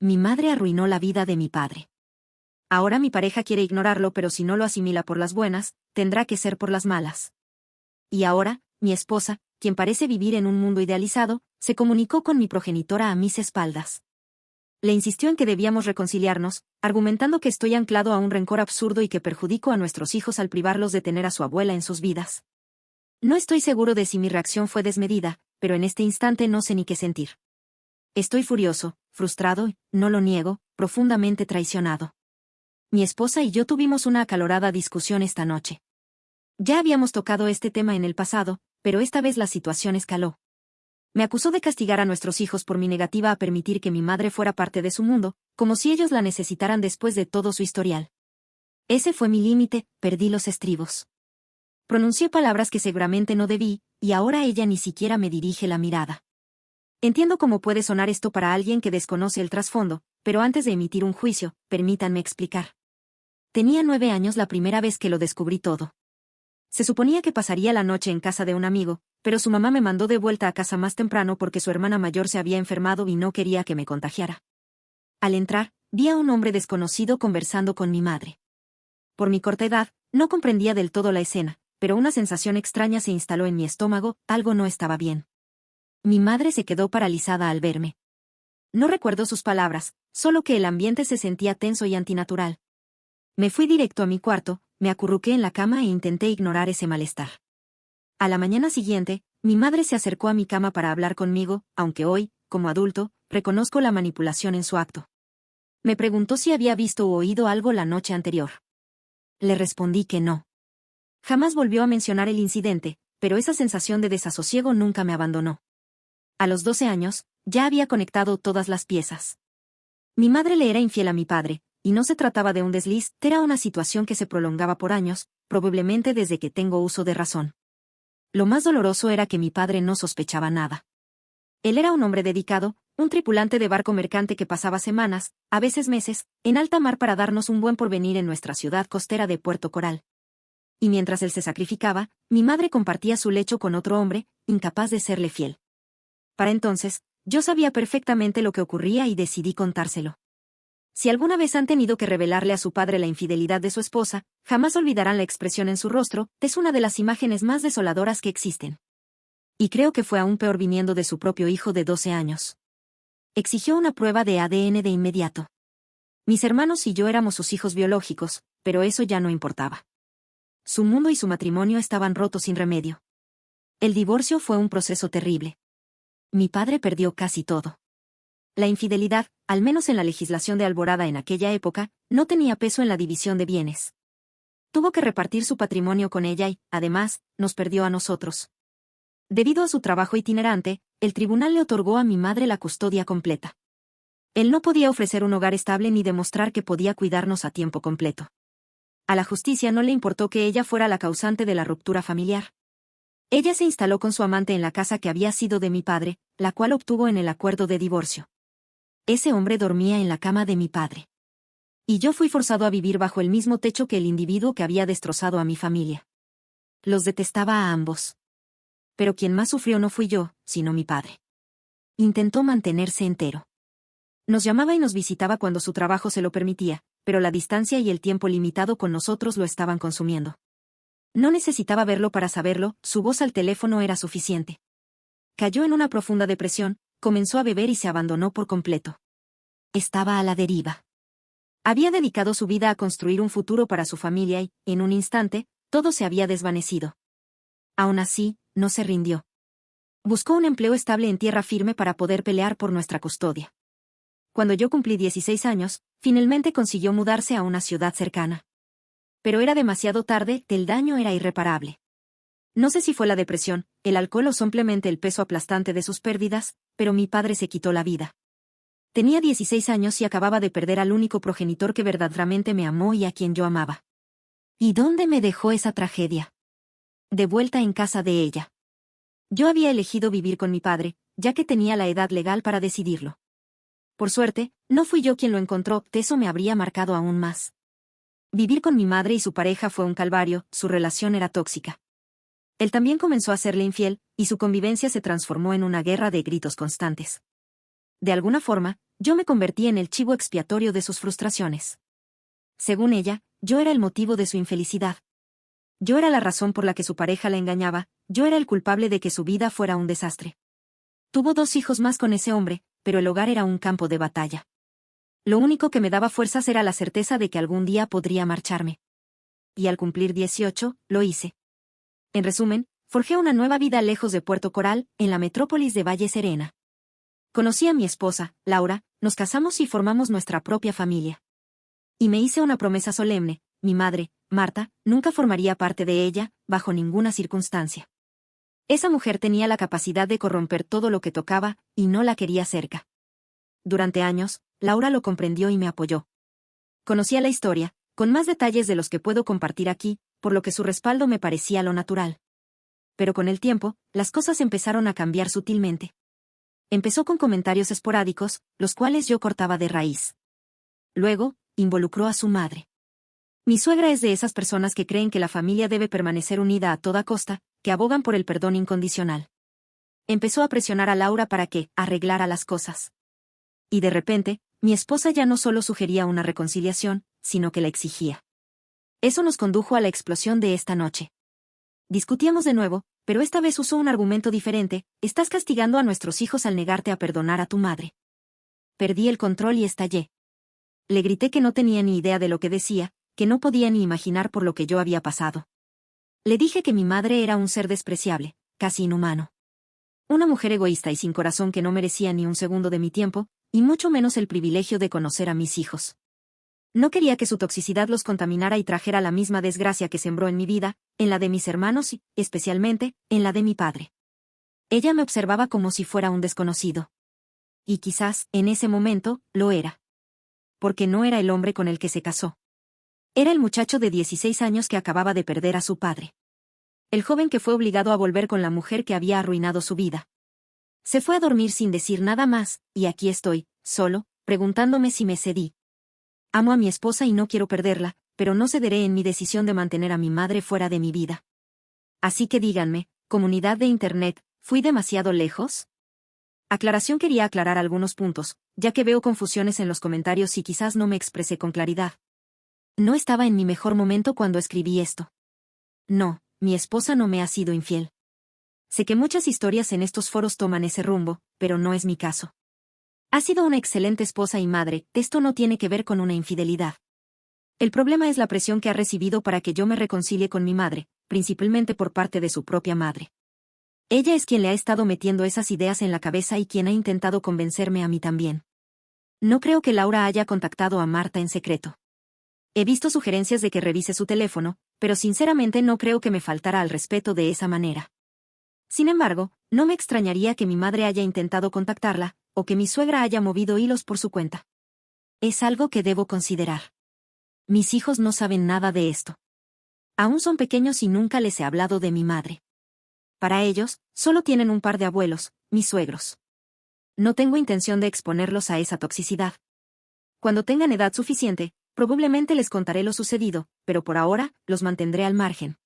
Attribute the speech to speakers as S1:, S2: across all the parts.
S1: Mi madre arruinó la vida de mi padre. Ahora mi pareja quiere ignorarlo, pero si no lo asimila por las buenas, tendrá que ser por las malas. Y ahora, mi esposa, quien parece vivir en un mundo idealizado, se comunicó con mi progenitora a mis espaldas. Le insistió en que debíamos reconciliarnos, argumentando que estoy anclado a un rencor absurdo y que perjudico a nuestros hijos al privarlos de tener a su abuela en sus vidas. No estoy seguro de si mi reacción fue desmedida, pero en este instante no sé ni qué sentir. Estoy furioso, frustrado y, no lo niego, profundamente traicionado. Mi esposa y yo tuvimos una acalorada discusión esta noche. Ya habíamos tocado este tema en el pasado, pero esta vez la situación escaló. Me acusó de castigar a nuestros hijos por mi negativa a permitir que mi madre fuera parte de su mundo, como si ellos la necesitaran después de todo su historial. Ese fue mi límite, perdí los estribos. Pronuncié palabras que seguramente no debí, y ahora ella ni siquiera me dirige la mirada. Entiendo cómo puede sonar esto para alguien que desconoce el trasfondo, pero antes de emitir un juicio, permítanme explicar. Tenía 9 años la primera vez que lo descubrí todo. Se suponía que pasaría la noche en casa de un amigo, pero su mamá me mandó de vuelta a casa más temprano porque su hermana mayor se había enfermado y no quería que me contagiara. Al entrar, vi a un hombre desconocido conversando con mi madre. Por mi corta edad, no comprendía del todo la escena, pero una sensación extraña se instaló en mi estómago, algo no estaba bien. Mi madre se quedó paralizada al verme. No recuerdo sus palabras, solo que el ambiente se sentía tenso y antinatural. Me fui directo a mi cuarto, me acurruqué en la cama e intenté ignorar ese malestar. A la mañana siguiente, mi madre se acercó a mi cama para hablar conmigo, aunque hoy, como adulto, reconozco la manipulación en su acto. Me preguntó si había visto o oído algo la noche anterior. Le respondí que no. Jamás volvió a mencionar el incidente, pero esa sensación de desasosiego nunca me abandonó. A los 12 años, ya había conectado todas las piezas. Mi madre le era infiel a mi padre, y no se trataba de un desliz, era una situación que se prolongaba por años, probablemente desde que tengo uso de razón. Lo más doloroso era que mi padre no sospechaba nada. Él era un hombre dedicado, un tripulante de barco mercante que pasaba semanas, a veces meses, en alta mar para darnos un buen porvenir en nuestra ciudad costera de Puerto Coral. Y mientras él se sacrificaba, mi madre compartía su lecho con otro hombre, incapaz de serle fiel. Para entonces, yo sabía perfectamente lo que ocurría y decidí contárselo. Si alguna vez han tenido que revelarle a su padre la infidelidad de su esposa, jamás olvidarán la expresión en su rostro, es una de las imágenes más desoladoras que existen. Y creo que fue aún peor viniendo de su propio hijo de 12 años. Exigió una prueba de ADN de inmediato. Mis hermanos y yo éramos sus hijos biológicos, pero eso ya no importaba. Su mundo y su matrimonio estaban rotos sin remedio. El divorcio fue un proceso terrible. Mi padre perdió casi todo. La infidelidad, al menos en la legislación de Alborada en aquella época, no tenía peso en la división de bienes. Tuvo que repartir su patrimonio con ella y, además, nos perdió a nosotros. Debido a su trabajo itinerante, el tribunal le otorgó a mi madre la custodia completa. Él no podía ofrecer un hogar estable ni demostrar que podía cuidarnos a tiempo completo. A la justicia no le importó que ella fuera la causante de la ruptura familiar. Ella se instaló con su amante en la casa que había sido de mi padre, la cual obtuvo en el acuerdo de divorcio. Ese hombre dormía en la cama de mi padre. Y yo fui forzado a vivir bajo el mismo techo que el individuo que había destrozado a mi familia. Los detestaba a ambos. Pero quien más sufrió no fui yo, sino mi padre. Intentó mantenerse entero. Nos llamaba y nos visitaba cuando su trabajo se lo permitía, pero la distancia y el tiempo limitado con nosotros lo estaban consumiendo. No necesitaba verlo para saberlo, su voz al teléfono era suficiente. Cayó en una profunda depresión, comenzó a beber y se abandonó por completo. Estaba a la deriva. Había dedicado su vida a construir un futuro para su familia y, en un instante, todo se había desvanecido. Aún así, no se rindió. Buscó un empleo estable en tierra firme para poder pelear por nuestra custodia. Cuando yo cumplí 16 años, finalmente consiguió mudarse a una ciudad cercana. Pero era demasiado tarde, el daño era irreparable. No sé si fue la depresión, el alcohol o simplemente el peso aplastante de sus pérdidas, pero mi padre se quitó la vida. Tenía 16 años y acababa de perder al único progenitor que verdaderamente me amó y a quien yo amaba. ¿Y dónde me dejó esa tragedia? De vuelta en casa de ella. Yo había elegido vivir con mi padre, ya que tenía la edad legal para decidirlo. Por suerte, no fui yo quien lo encontró, eso me habría marcado aún más. Vivir con mi madre y su pareja fue un calvario, su relación era tóxica. Él también comenzó a serle infiel, y su convivencia se transformó en una guerra de gritos constantes. De alguna forma, Yo me convertí en el chivo expiatorio de sus frustraciones. Según ella, yo era el motivo de su infelicidad. Yo era la razón por la que su pareja la engañaba, yo era el culpable de que su vida fuera un desastre. Tuvo 2 hijos más con ese hombre, pero el hogar era un campo de batalla. Lo único que me daba fuerzas era la certeza de que algún día podría marcharme. Y al cumplir 18, lo hice. En resumen, forjé una nueva vida lejos de Puerto Coral, en la metrópolis de Valle Serena. Conocí a mi esposa, Laura, nos casamos y formamos nuestra propia familia. Y me hice una promesa solemne: mi madre, Marta, nunca formaría parte de ella, bajo ninguna circunstancia. Esa mujer tenía la capacidad de corromper todo lo que tocaba, y no la quería cerca. Durante años, Laura lo comprendió y me apoyó. Conocía la historia, con más detalles de los que puedo compartir aquí, por lo que su respaldo me parecía lo natural. Pero con el tiempo, las cosas empezaron a cambiar sutilmente. Empezó con comentarios esporádicos, los cuales yo cortaba de raíz. Luego, involucró a su madre. Mi suegra es de esas personas que creen que la familia debe permanecer unida a toda costa, que abogan por el perdón incondicional. Empezó a presionar a Laura para que arreglara las cosas. Y de repente, mi esposa ya no solo sugería una reconciliación, sino que la exigía. Eso nos condujo a la explosión de esta noche. Discutíamos de nuevo, pero esta vez usó un argumento diferente: estás castigando a nuestros hijos al negarte a perdonar a tu madre. Perdí el control y estallé. Le grité que no tenía ni idea de lo que decía, que no podía ni imaginar por lo que yo había pasado. Le dije que mi madre era un ser despreciable, casi inhumano. Una mujer egoísta y sin corazón que no merecía ni un segundo de mi tiempo, y mucho menos el privilegio de conocer a mis hijos. No quería que su toxicidad los contaminara y trajera la misma desgracia que sembró en mi vida, en la de mis hermanos y, especialmente, en la de mi padre. Ella me observaba como si fuera un desconocido. Y quizás, en ese momento, lo era. Porque no era el hombre con el que se casó. Era el muchacho de 16 años que acababa de perder a su padre. El joven que fue obligado a volver con la mujer que había arruinado su vida. Se fue a dormir sin decir nada más, y aquí estoy, solo, preguntándome si me cedí. Amo a mi esposa y no quiero perderla, pero no cederé en mi decisión de mantener a mi madre fuera de mi vida. Así que díganme, comunidad de Internet, ¿fui demasiado lejos? Aclaración: quería aclarar algunos puntos, ya que veo confusiones en los comentarios y quizás no me expresé con claridad. No estaba en mi mejor momento cuando escribí esto. No, mi esposa no me ha sido infiel. Sé que muchas historias en estos foros toman ese rumbo, pero no es mi caso. Ha sido una excelente esposa y madre, esto no tiene que ver con una infidelidad. El problema es la presión que ha recibido para que yo me reconcilie con mi madre, principalmente por parte de su propia madre. Ella es quien le ha estado metiendo esas ideas en la cabeza y quien ha intentado convencerme a mí también. No creo que Laura haya contactado a Marta en secreto. He visto sugerencias de que revise su teléfono, pero sinceramente no creo que me faltara al respeto de esa manera. Sin embargo, no me extrañaría que mi madre haya intentado contactarla, o que mi suegra haya movido hilos por su cuenta. Es algo que debo considerar. Mis hijos no saben nada de esto. Aún son pequeños y nunca les he hablado de mi madre. Para ellos, solo tienen un par de abuelos, mis suegros. No tengo intención de exponerlos a esa toxicidad. Cuando tengan edad suficiente, probablemente les contaré lo sucedido, pero por ahora, los mantendré al margen.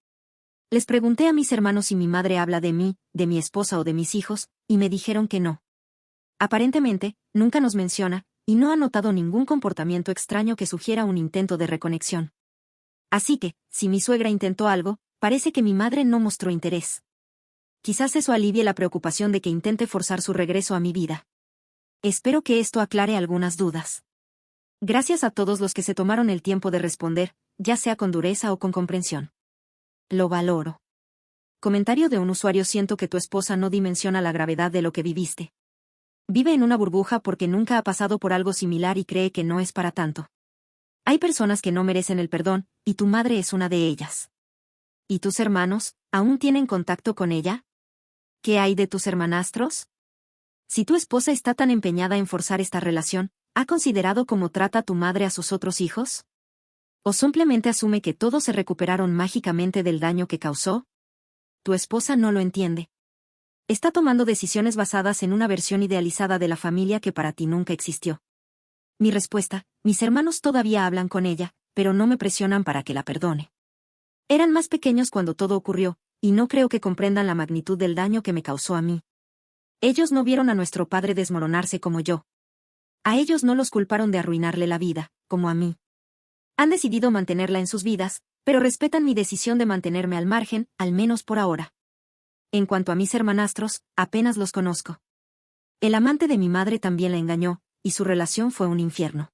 S1: Les pregunté a mis hermanos si mi madre habla de mí, de mi esposa o de mis hijos, y me dijeron que no. Aparentemente, nunca nos menciona, y no ha notado ningún comportamiento extraño que sugiera un intento de reconexión. Así que, si mi suegra intentó algo, parece que mi madre no mostró interés. Quizás eso alivie la preocupación de que intente forzar su regreso a mi vida. Espero que esto aclare algunas dudas. Gracias a todos los que se tomaron el tiempo de responder, ya sea con dureza o con comprensión. Lo valoro. Comentario de un usuario: siento que tu esposa no dimensiona la gravedad de lo que viviste. Vive en una burbuja porque nunca ha pasado por algo similar y cree que no es para tanto. Hay personas que no merecen el perdón, y tu madre es una de ellas. ¿Y tus hermanos, aún tienen contacto con ella? ¿Qué hay de tus hermanastros? Si tu esposa está tan empeñada en forzar esta relación, ¿ha considerado cómo trata tu madre a sus otros hijos? ¿O simplemente asume que todos se recuperaron mágicamente del daño que causó? Tu esposa no lo entiende. Está tomando decisiones basadas en una versión idealizada de la familia que para ti nunca existió. Mi respuesta: mis hermanos todavía hablan con ella, pero no me presionan para que la perdone. Eran más pequeños cuando todo ocurrió, y no creo que comprendan la magnitud del daño que me causó a mí. Ellos no vieron a nuestro padre desmoronarse como yo. A ellos no los culparon de arruinarle la vida, como a mí. Han decidido mantenerla en sus vidas, pero respetan mi decisión de mantenerme al margen, al menos por ahora. En cuanto a mis hermanastros, apenas los conozco. El amante de mi madre también la engañó, y su relación fue un infierno.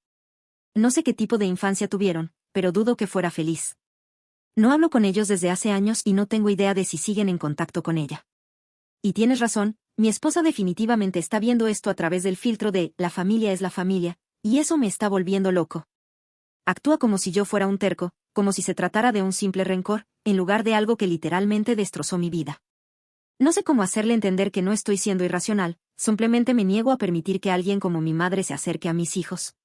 S1: No sé qué tipo de infancia tuvieron, pero dudo que fuera feliz. No hablo con ellos desde hace años y no tengo idea de si siguen en contacto con ella. Y tienes razón, mi esposa definitivamente está viendo esto a través del filtro de «la familia es la familia», y eso me está volviendo loco. Actúa como si yo fuera un terco, como si se tratara de un simple rencor, en lugar de algo que literalmente destrozó mi vida. No sé cómo hacerle entender que no estoy siendo irracional, simplemente me niego a permitir que alguien como mi madre se acerque a mis hijos.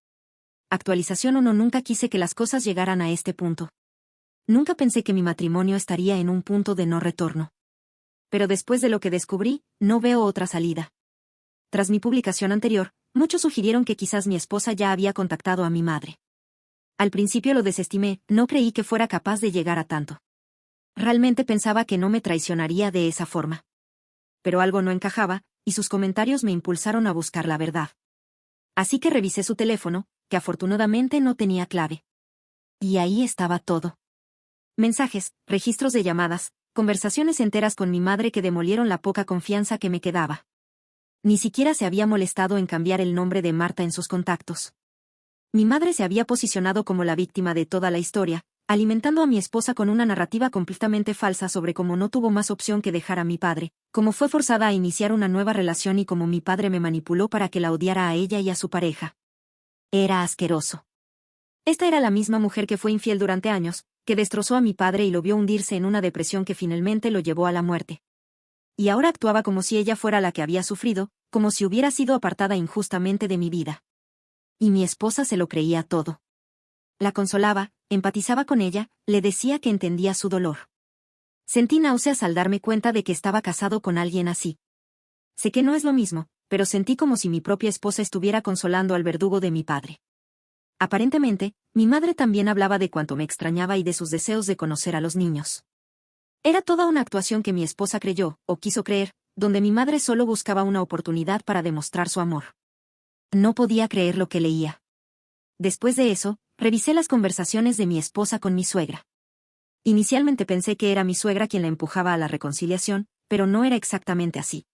S1: Actualización 1. Nunca quise que las cosas llegaran a este punto. Nunca pensé que mi matrimonio estaría en un punto de no retorno. Pero después de lo que descubrí, no veo otra salida. Tras mi publicación anterior, muchos sugirieron que quizás mi esposa ya había contactado a mi madre. Al principio lo desestimé, no creí que fuera capaz de llegar a tanto. Realmente pensaba que no me traicionaría de esa forma. Pero algo no encajaba, y sus comentarios me impulsaron a buscar la verdad. Así que revisé su teléfono, que afortunadamente no tenía clave. Y ahí estaba todo. Mensajes, registros de llamadas, conversaciones enteras con mi madre que demolieron la poca confianza que me quedaba. Ni siquiera se había molestado en cambiar el nombre de Marta en sus contactos. Mi madre se había posicionado como la víctima de toda la historia, alimentando a mi esposa con una narrativa completamente falsa sobre cómo no tuvo más opción que dejar a mi padre, cómo fue forzada a iniciar una nueva relación y cómo mi padre me manipuló para que la odiara a ella y a su pareja. Era asqueroso. Esta era la misma mujer que fue infiel durante años, que destrozó a mi padre y lo vio hundirse en una depresión que finalmente lo llevó a la muerte. Y ahora actuaba como si ella fuera la que había sufrido, como si hubiera sido apartada injustamente de mi vida. Y mi esposa se lo creía todo. La consolaba, empatizaba con ella, le decía que entendía su dolor. Sentí náuseas al darme cuenta de que estaba casado con alguien así. Sé que no es lo mismo, pero sentí como si mi propia esposa estuviera consolando al verdugo de mi padre. Aparentemente, mi madre también hablaba de cuánto me extrañaba y de sus deseos de conocer a los niños. Era toda una actuación que mi esposa creyó, o quiso creer, donde mi madre solo buscaba una oportunidad para demostrar su amor. No podía creer lo que leía. Después de eso, revisé las conversaciones de mi esposa con mi suegra. Inicialmente pensé que era mi suegra quien la empujaba a la reconciliación, pero no era exactamente así.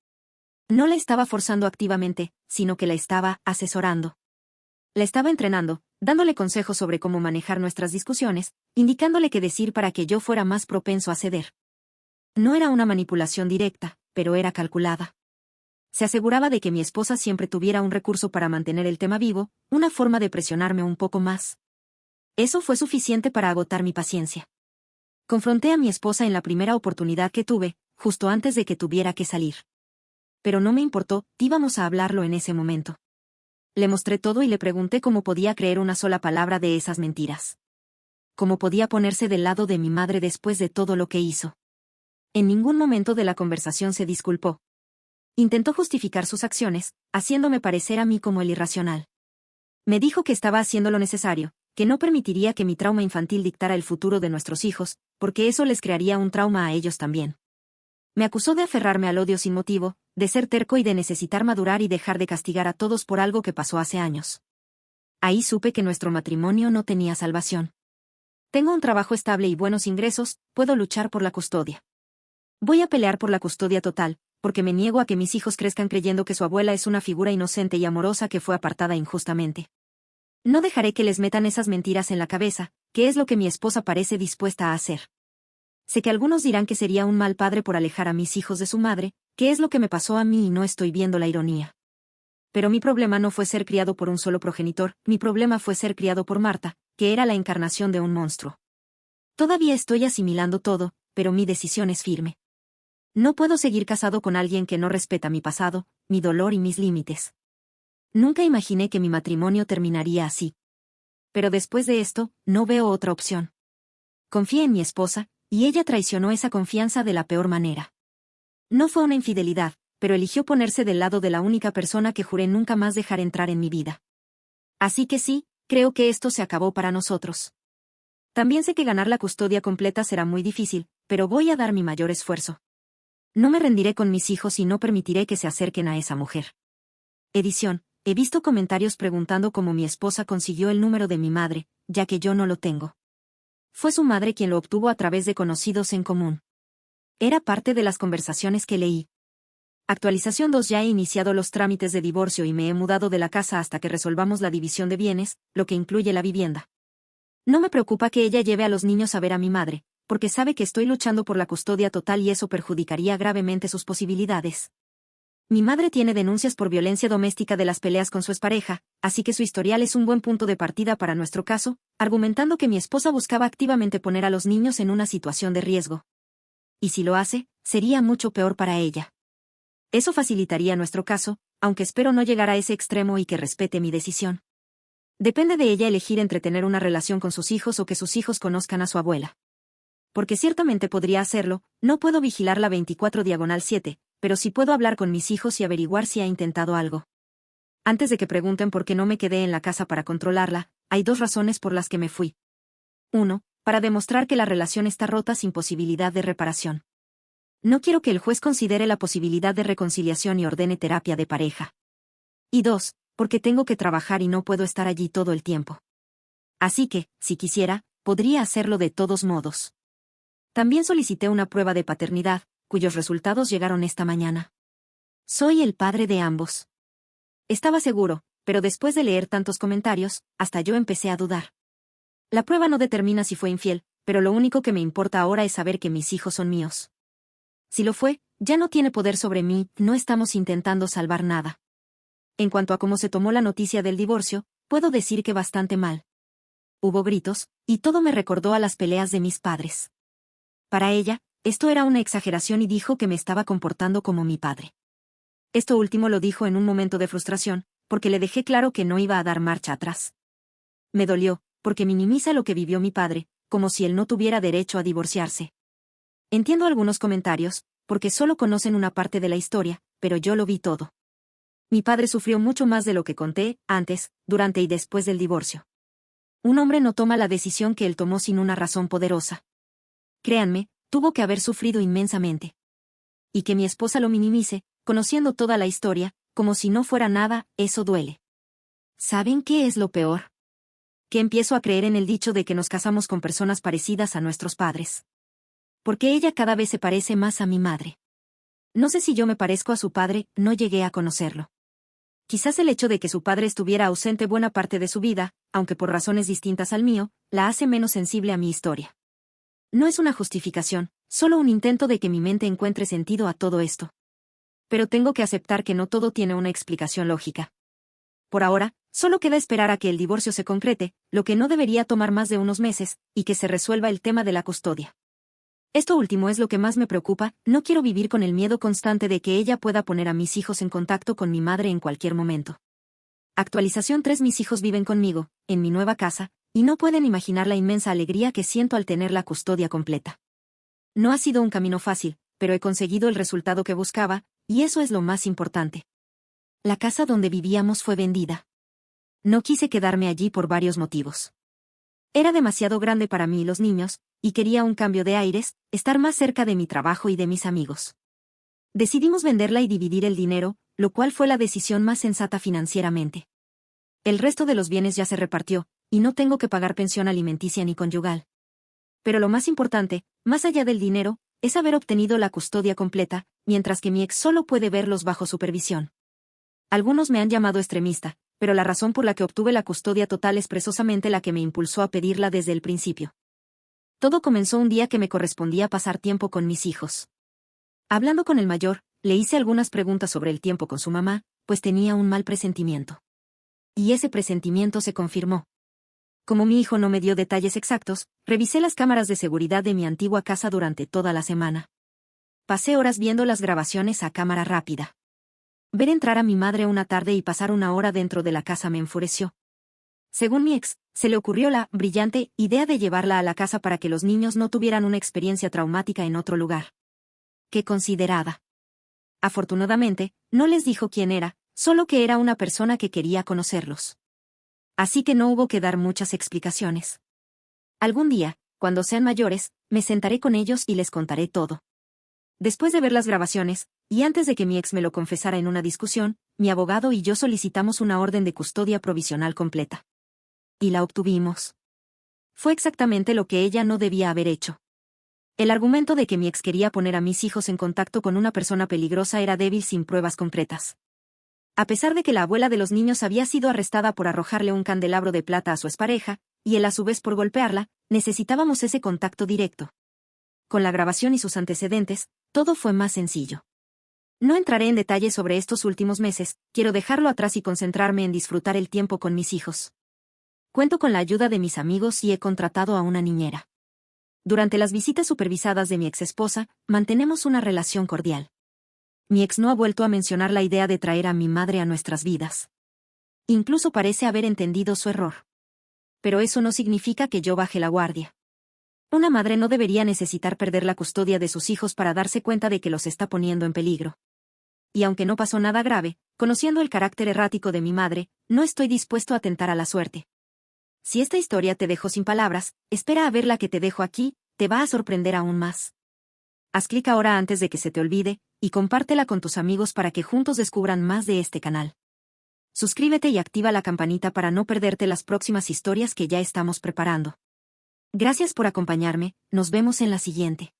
S1: No la estaba forzando activamente, sino que la estaba asesorando. La estaba entrenando, dándole consejos sobre cómo manejar nuestras discusiones, indicándole qué decir para que yo fuera más propenso a ceder. No era una manipulación directa, pero era calculada. Se aseguraba de que mi esposa siempre tuviera un recurso para mantener el tema vivo, una forma de presionarme un poco más. Eso fue suficiente para agotar mi paciencia. Confronté a mi esposa en la primera oportunidad que tuve, justo antes de que tuviera que salir. Pero no me importó, íbamos a hablarlo en ese momento. Le mostré todo y le pregunté cómo podía creer una sola palabra de esas mentiras. Cómo podía ponerse del lado de mi madre después de todo lo que hizo. En ningún momento de la conversación se disculpó. Intentó justificar sus acciones, haciéndome parecer a mí como el irracional. Me dijo que estaba haciendo lo necesario, que no permitiría que mi trauma infantil dictara el futuro de nuestros hijos, porque eso les crearía un trauma a ellos también. Me acusó de aferrarme al odio sin motivo, de ser terco y de necesitar madurar y dejar de castigar a todos por algo que pasó hace años. Ahí supe que nuestro matrimonio no tenía salvación. Tengo un trabajo estable y buenos ingresos, puedo luchar por la custodia. Voy a pelear por la custodia total, porque me niego a que mis hijos crezcan creyendo que su abuela es una figura inocente y amorosa que fue apartada injustamente. No dejaré que les metan esas mentiras en la cabeza, que es lo que mi esposa parece dispuesta a hacer. Sé que algunos dirán que sería un mal padre por alejar a mis hijos de su madre, que es lo que me pasó a mí y no estoy viendo la ironía. Pero mi problema no fue ser criado por un solo progenitor, mi problema fue ser criado por Marta, que era la encarnación de un monstruo. Todavía estoy asimilando todo, pero mi decisión es firme. No puedo seguir casado con alguien que no respeta mi pasado, mi dolor y mis límites. Nunca imaginé que mi matrimonio terminaría así. Pero después de esto, no veo otra opción. Confié en mi esposa, y ella traicionó esa confianza de la peor manera. No fue una infidelidad, pero eligió ponerse del lado de la única persona que juré nunca más dejar entrar en mi vida. Así que sí, creo que esto se acabó para nosotros. También sé que ganar la custodia completa será muy difícil, pero voy a dar mi mayor esfuerzo. No me rendiré con mis hijos y no permitiré que se acerquen a esa mujer. Edición, he visto comentarios preguntando cómo mi esposa consiguió el número de mi madre, ya que yo no lo tengo. Fue su madre quien lo obtuvo a través de conocidos en común. Era parte de las conversaciones que leí. Actualización 2. Ya he iniciado los trámites de divorcio y me he mudado de la casa hasta que resolvamos la división de bienes, lo que incluye la vivienda. No me preocupa que ella lleve a los niños a ver a mi madre, porque sabe que estoy luchando por la custodia total y eso perjudicaría gravemente sus posibilidades. Mi madre tiene denuncias por violencia doméstica de las peleas con su expareja, así que su historial es un buen punto de partida para nuestro caso, argumentando que mi esposa buscaba activamente poner a los niños en una situación de riesgo. Y si lo hace, sería mucho peor para ella. Eso facilitaría nuestro caso, aunque espero no llegar a ese extremo y que respete mi decisión. Depende de ella elegir entre tener una relación con sus hijos o que sus hijos conozcan a su abuela. Porque ciertamente podría hacerlo, no puedo vigilarla 24/7, pero sí puedo hablar con mis hijos y averiguar si ha intentado algo. Antes de que pregunten por qué no me quedé en la casa para controlarla, hay 2 razones por las que me fui. 1. Para demostrar que la relación está rota sin posibilidad de reparación. No quiero que el juez considere la posibilidad de reconciliación y ordene terapia de pareja. Y 2. Porque tengo que trabajar y no puedo estar allí todo el tiempo. Así que, si quisiera, podría hacerlo de todos modos. También solicité una prueba de paternidad, cuyos resultados llegaron esta mañana. Soy el padre de ambos. Estaba seguro, pero después de leer tantos comentarios, hasta yo empecé a dudar. La prueba no determina si fue infiel, pero lo único que me importa ahora es saber que mis hijos son míos. Si lo fue, ya no tiene poder sobre mí, no estamos intentando salvar nada. En cuanto a cómo se tomó la noticia del divorcio, puedo decir que bastante mal. Hubo gritos, y todo me recordó a las peleas de mis padres. Para ella, esto era una exageración y dijo que me estaba comportando como mi padre. Esto último lo dijo en un momento de frustración, porque le dejé claro que no iba a dar marcha atrás. Me dolió, porque minimiza lo que vivió mi padre, como si él no tuviera derecho a divorciarse. Entiendo algunos comentarios, porque solo conocen una parte de la historia, pero yo lo vi todo. Mi padre sufrió mucho más de lo que conté, antes, durante y después del divorcio. Un hombre no toma la decisión que él tomó sin una razón poderosa. Créanme, tuvo que haber sufrido inmensamente. Y que mi esposa lo minimice, conociendo toda la historia, como si no fuera nada, eso duele. ¿Saben qué es lo peor? Que empiezo a creer en el dicho de que nos casamos con personas parecidas a nuestros padres. Porque ella cada vez se parece más a mi madre. No sé si yo me parezco a su padre, no llegué a conocerlo. Quizás el hecho de que su padre estuviera ausente buena parte de su vida, aunque por razones distintas al mío, la hace menos sensible a mi historia. No es una justificación, solo un intento de que mi mente encuentre sentido a todo esto. Pero tengo que aceptar que no todo tiene una explicación lógica. Por ahora, solo queda esperar a que el divorcio se concrete, lo que no debería tomar más de unos meses, y que se resuelva el tema de la custodia. Esto último es lo que más me preocupa, no quiero vivir con el miedo constante de que ella pueda poner a mis hijos en contacto con mi madre en cualquier momento. Actualización 3. Mis hijos viven conmigo, en mi nueva casa, y no pueden imaginar la inmensa alegría que siento al tener la custodia completa. No ha sido un camino fácil, pero he conseguido el resultado que buscaba, y eso es lo más importante. La casa donde vivíamos fue vendida. No quise quedarme allí por varios motivos. Era demasiado grande para mí y los niños, y quería un cambio de aires, estar más cerca de mi trabajo y de mis amigos. Decidimos venderla y dividir el dinero, lo cual fue la decisión más sensata financieramente. El resto de los bienes ya se repartió, y no tengo que pagar pensión alimenticia ni conyugal. Pero lo más importante, más allá del dinero, es haber obtenido la custodia completa, mientras que mi ex solo puede verlos bajo supervisión. Algunos me han llamado extremista, pero la razón por la que obtuve la custodia total es precisamente la que me impulsó a pedirla desde el principio. Todo comenzó un día que me correspondía pasar tiempo con mis hijos. Hablando con el mayor, le hice algunas preguntas sobre el tiempo con su mamá, pues tenía un mal presentimiento. Y ese presentimiento se confirmó. Como mi hijo no me dio detalles exactos, revisé las cámaras de seguridad de mi antigua casa durante toda la semana. Pasé horas viendo las grabaciones a cámara rápida. Ver entrar a mi madre una tarde y pasar una hora dentro de la casa me enfureció. Según mi ex, se le ocurrió la brillante idea de llevarla a la casa para que los niños no tuvieran una experiencia traumática en otro lugar. ¡Qué considerada! Afortunadamente, no les dijo quién era, solo que era una persona que quería conocerlos. Así que no hubo que dar muchas explicaciones. Algún día, cuando sean mayores, me sentaré con ellos y les contaré todo. Después de ver las grabaciones, Y antes de que mi ex me lo confesara en una discusión, mi abogado y yo solicitamos una orden de custodia provisional completa. Y la obtuvimos. Fue exactamente lo que ella no debía haber hecho. El argumento de que mi ex quería poner a mis hijos en contacto con una persona peligrosa era débil sin pruebas concretas. A pesar de que la abuela de los niños había sido arrestada por arrojarle un candelabro de plata a su expareja, y él a su vez por golpearla, necesitábamos ese contacto directo. Con la grabación y sus antecedentes, todo fue más sencillo. No entraré en detalles sobre estos últimos meses, quiero dejarlo atrás y concentrarme en disfrutar el tiempo con mis hijos. Cuento con la ayuda de mis amigos y he contratado a una niñera. Durante las visitas supervisadas de mi exesposa, mantenemos una relación cordial. Mi ex no ha vuelto a mencionar la idea de traer a mi madre a nuestras vidas. Incluso parece haber entendido su error. Pero eso no significa que yo baje la guardia. Una madre no debería necesitar perder la custodia de sus hijos para darse cuenta de que los está poniendo en peligro. Y aunque no pasó nada grave, conociendo el carácter errático de mi madre, no estoy dispuesto a tentar a la suerte. Si esta historia te dejó sin palabras, espera a ver la que te dejo aquí, te va a sorprender aún más. Haz clic ahora antes de que se te olvide, y compártela con tus amigos para que juntos descubran más de este canal. Suscríbete y activa la campanita para no perderte las próximas historias que ya estamos preparando. Gracias por acompañarme, nos vemos en la siguiente.